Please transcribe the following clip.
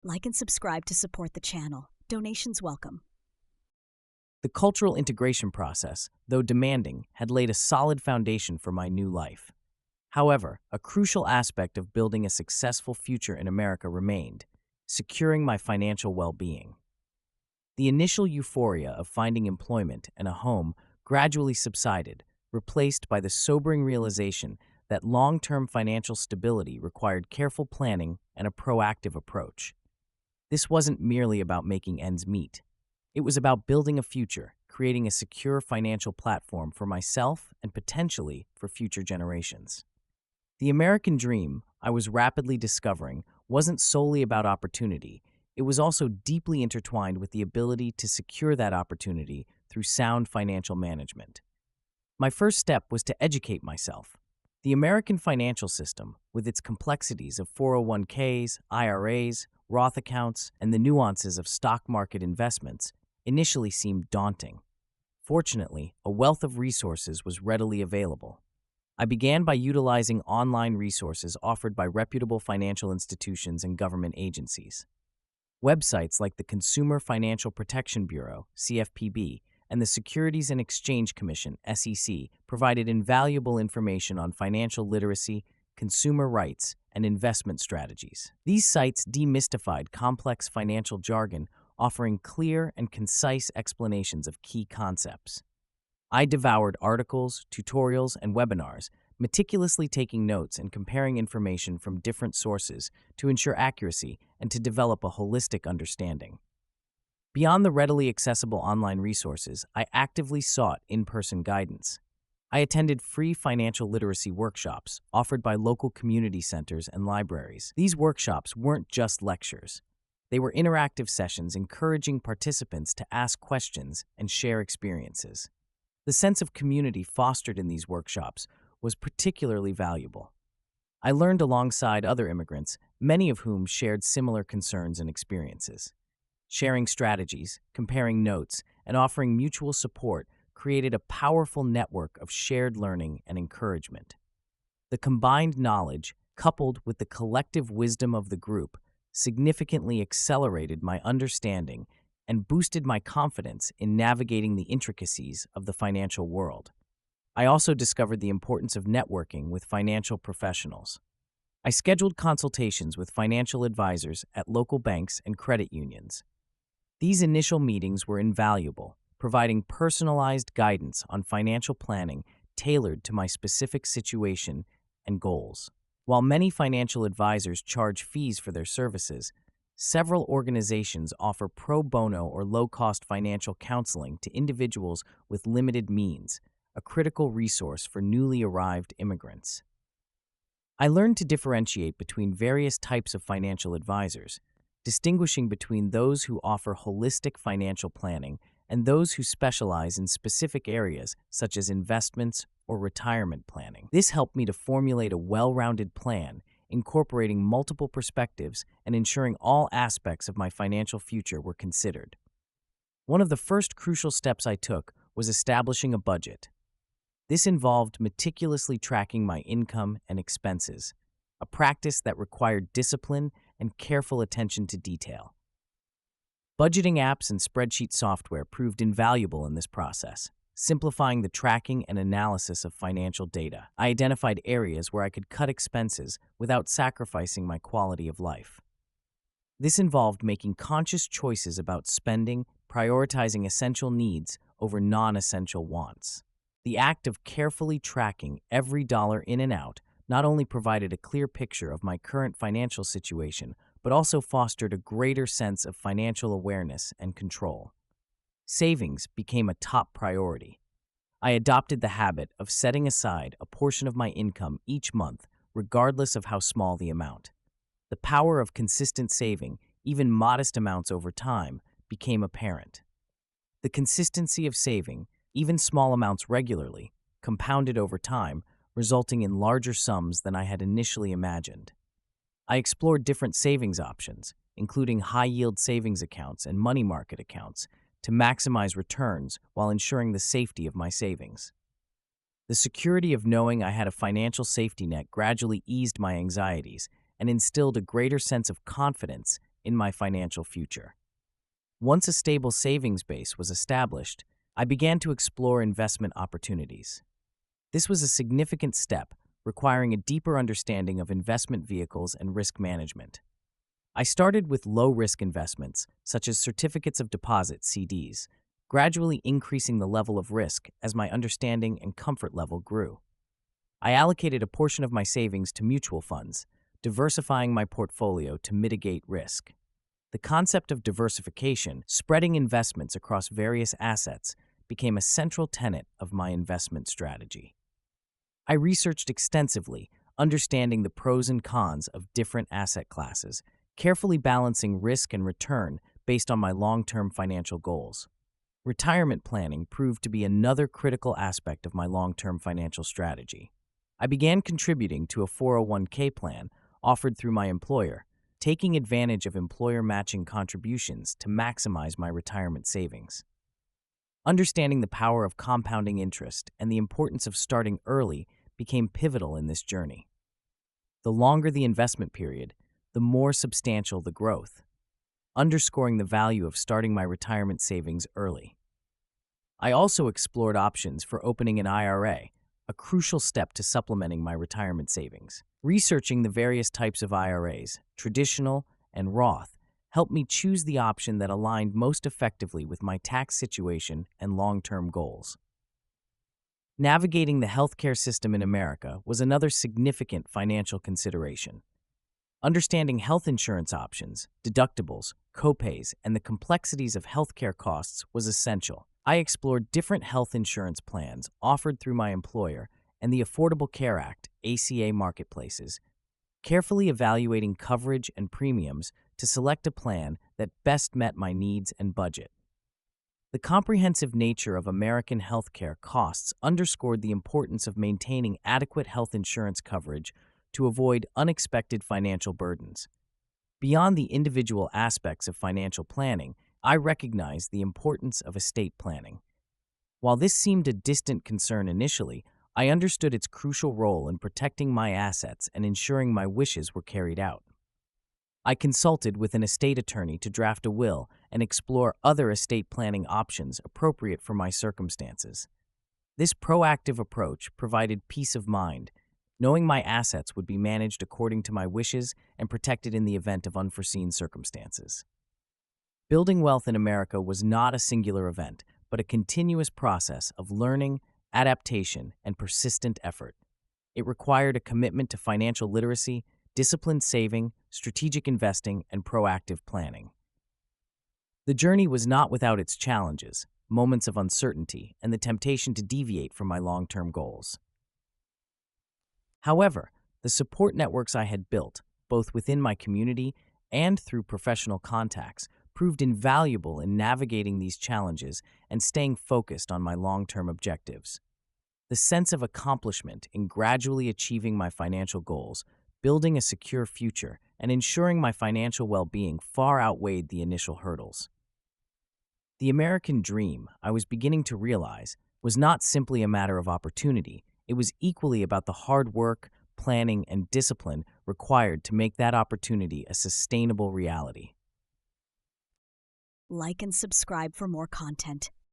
Like and subscribe to support the channel. Donations welcome. The cultural integration process, though demanding, had laid a solid foundation for my new life. However, a crucial aspect of building a successful future in America remained: securing my financial well-being. The initial euphoria of finding employment and a home gradually subsided, replaced by the sobering realization that long-term financial stability required careful planning and a proactive approach. This wasn't merely about making ends meet. It was about building a future, creating a secure financial platform for myself and potentially for future generations. The American dream, I was rapidly discovering, wasn't solely about opportunity. It was also deeply intertwined with the ability to secure that opportunity through sound financial management. My first step was to educate myself. The American financial system, with its complexities of 401ks, IRAs, Roth accounts, and the nuances of stock market investments, initially seemed daunting. Fortunately, a wealth of resources was readily available. I began by utilizing online resources offered by reputable financial institutions and government agencies. Websites like the Consumer Financial Protection Bureau, CFPB, and the Securities and Exchange Commission, SEC, provided invaluable information on financial literacy, consumer rights, and investment strategies. These sites demystified complex financial jargon, offering clear and concise explanations of key concepts. I devoured articles, tutorials, and webinars, meticulously taking notes and comparing information from different sources to ensure accuracy and to develop a holistic understanding. Beyond the readily accessible online resources, I actively sought in-person guidance. I attended free financial literacy workshops offered by local community centers and libraries. These workshops weren't just lectures. They were interactive sessions encouraging participants to ask questions and share experiences. The sense of community fostered in these workshops was particularly valuable. I learned alongside other immigrants, many of whom shared similar concerns and experiences. Sharing strategies, comparing notes, and offering mutual support created a powerful network of shared learning and encouragement. The combined knowledge, coupled with the collective wisdom of the group, significantly accelerated my understanding and boosted my confidence in navigating the intricacies of the financial world. I also discovered the importance of networking with financial professionals. I scheduled consultations with financial advisors at local banks and credit unions. These initial meetings were invaluable, providing personalized guidance on financial planning tailored to my specific situation and goals. While many financial advisors charge fees for their services, several organizations offer pro bono or low-cost financial counseling to individuals with limited means, a critical resource for newly arrived immigrants. I learned to differentiate between various types of financial advisors, distinguishing between those who offer holistic financial planning and those who specialize in specific areas such as investments or retirement planning. This helped me to formulate a well-rounded plan, incorporating multiple perspectives and ensuring all aspects of my financial future were considered. One of the first crucial steps I took was establishing a budget. This involved meticulously tracking my income and expenses, a practice that required discipline and careful attention to detail. Budgeting apps and spreadsheet software proved invaluable in this process, simplifying the tracking and analysis of financial data. I identified areas where I could cut expenses without sacrificing my quality of life. This involved making conscious choices about spending, prioritizing essential needs over non-essential wants. The act of carefully tracking every dollar in and out not only provided a clear picture of my current financial situation, but also fostered a greater sense of financial awareness and control. Savings became a top priority. I adopted the habit of setting aside a portion of my income each month, regardless of how small the amount. The power of consistent saving, even modest amounts over time, became apparent. The consistency of saving, even small amounts regularly, compounded over time, resulting in larger sums than I had initially imagined. I explored different savings options, including high-yield savings accounts and money market accounts, to maximize returns while ensuring the safety of my savings. The security of knowing I had a financial safety net gradually eased my anxieties and instilled a greater sense of confidence in my financial future. Once a stable savings base was established, I began to explore investment opportunities. This was a significant step, requiring a deeper understanding of investment vehicles and risk management. I started with low-risk investments, such as certificates of deposit (CDs), gradually increasing the level of risk as my understanding and comfort level grew. I allocated a portion of my savings to mutual funds, diversifying my portfolio to mitigate risk. The concept of diversification, spreading investments across various assets, became a central tenet of my investment strategy. I researched extensively, understanding the pros and cons of different asset classes, carefully balancing risk and return based on my long-term financial goals. Retirement planning proved to be another critical aspect of my long-term financial strategy. I began contributing to a 401k plan offered through my employer, taking advantage of employer matching contributions to maximize my retirement savings. Understanding the power of compounding interest and the importance of starting early became pivotal in this journey. The longer the investment period, the more substantial the growth, underscoring the value of starting my retirement savings early. I also explored options for opening an IRA, a crucial step to supplementing my retirement savings. Researching the various types of IRAs, traditional and Roth, helped me choose the option that aligned most effectively with my tax situation and long-term goals. Navigating the healthcare system in America was another significant financial consideration. Understanding health insurance options, deductibles, copays, and the complexities of healthcare costs was essential. I explored different health insurance plans offered through my employer and the Affordable Care Act (ACA) marketplaces, carefully evaluating coverage and premiums to select a plan that best met my needs and budget. The comprehensive nature of American healthcare costs underscored the importance of maintaining adequate health insurance coverage to avoid unexpected financial burdens. Beyond the individual aspects of financial planning, I recognized the importance of estate planning. While this seemed a distant concern initially, I understood its crucial role in protecting my assets and ensuring my wishes were carried out. I consulted with an estate attorney to draft a will and explore other estate planning options appropriate for my circumstances. This proactive approach provided peace of mind, knowing my assets would be managed according to my wishes and protected in the event of unforeseen circumstances. Building wealth in America was not a singular event, but a continuous process of learning, adaptation, and persistent effort. It required a commitment to financial literacy, disciplined saving, strategic investing, and proactive planning. The journey was not without its challenges, moments of uncertainty, and the temptation to deviate from my long-term goals. However, the support networks I had built, both within my community and through professional contacts, proved invaluable in navigating these challenges and staying focused on my long-term objectives. The sense of accomplishment in gradually achieving my financial goals, building a secure future, and ensuring my financial well-being far outweighed the initial hurdles. The American dream, I was beginning to realize, was not simply a matter of opportunity. It was equally about the hard work, planning, and discipline required to make that opportunity a sustainable reality. Like and subscribe for more content.